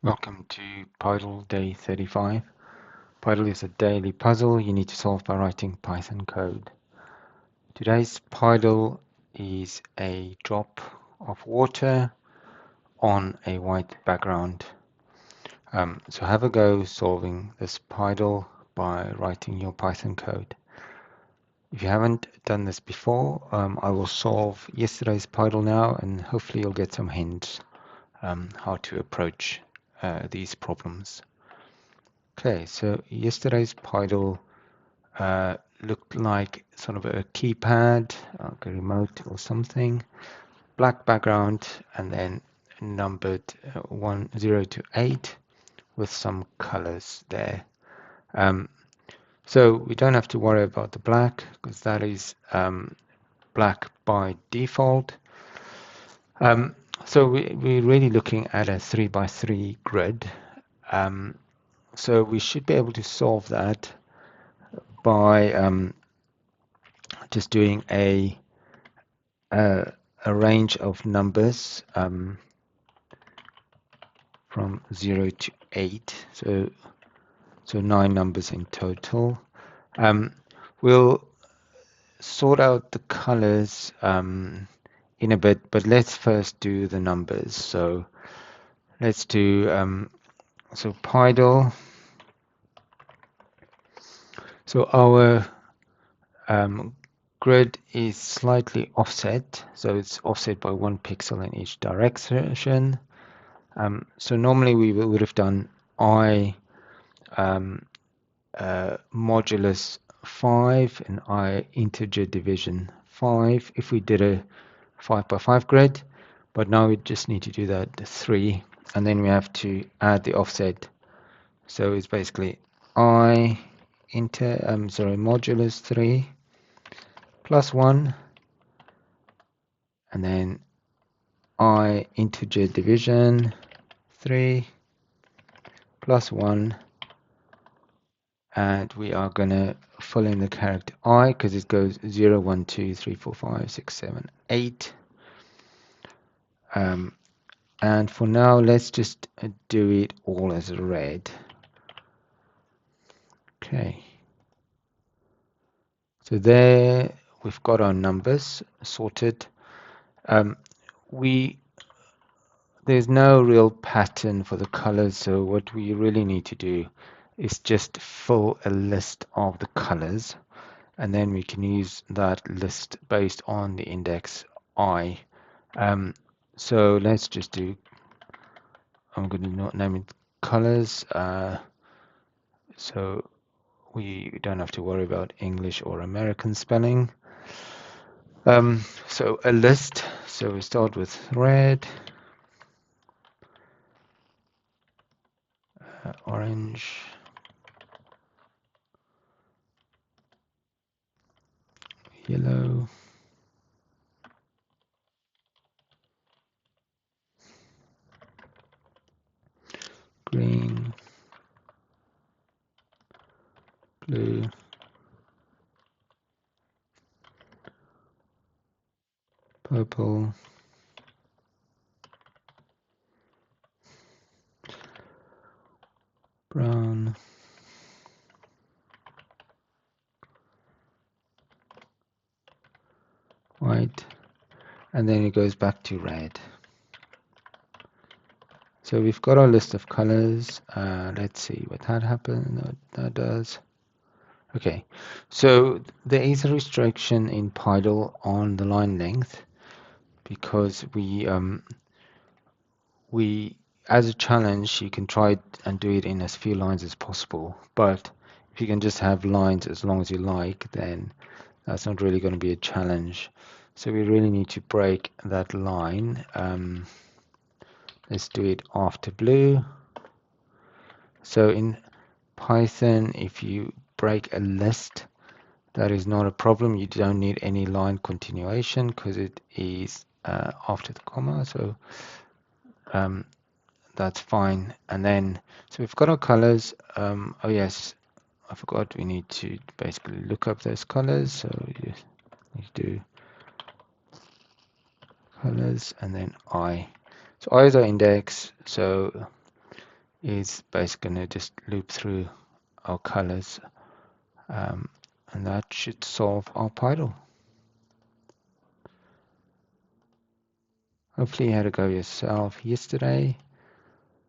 Welcome to Pydle Day 35. Pydle is a daily puzzle you need to solve by writing Python code. Today's Pydle is a drop of water on a white background. So have a go solving this Pydle by writing your Python code. If you haven't done this before, I will solve yesterday's Pydle now, and hopefully you'll get some hints how to approach these problems. Okay, so yesterday's Pydle looked like sort of a keypad, like a remote or something, black background, and then numbered 0 to 8 with some colors there. So we don't have to worry about the black because that is black by default. So we're really looking at a 3 by 3 grid. So we should be able to solve that by just doing a range of numbers from 0 to 8, so 9 numbers in total. We'll sort out the colors in a bit, but let's first do the numbers. So let's do so Pydle. So our grid is slightly offset, so it's offset by 1 pixel in each direction. So normally we would have done I modulus 5 and I integer division 5 if we did a 5 by 5 grid, but now we just need to do that 3, and then we have to add the offset. So it's basically I modulus 3 plus 1, and then I integer division 3 plus 1, and we are going to fill in the character I because it goes 0, 1, 2, 3, 4, 5, 6, 7, 8. And for now, let's just do it all as red. Okay. So there we've got our numbers sorted. There's no real pattern for the colors, so what we really need to do is just fill a list of the colors, and then we can use that list based on the index I. So let's just do, I'm going to name it colors, so we don't have to worry about English or American spelling. So a list, so we start with red, orange, yellow, green, blue, purple, brown, white, and then it goes back to red. So we've got our list of colors. Let's see what that happens. That does. Okay, so there is a restriction in Pydle on the line length because we as a challenge you can try and do it in as few lines as possible, but if you can just have lines as long as you like, then that's not really going to be a challenge. So we really need to break that line. Let's do it after blue. So in Python, if you break a list, that is not a problem. You don't need any line continuation because it is after the comma. So that's fine. And then, so we've got our colors. Oh yes, I forgot we need to basically look up those colors. So you need to do colors and then I. So I is our index. So is basically going to just loop through our colors, and that should solve our Pydle. Hopefully you had a go yourself yesterday.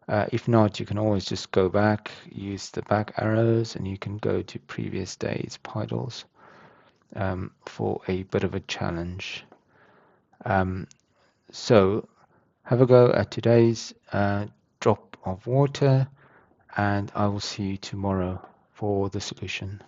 If not, you can always just go back, use the back arrows, and you can go to previous days Pydles for a bit of a challenge. So have a go at today's drop of water, and I will see you tomorrow for the solution.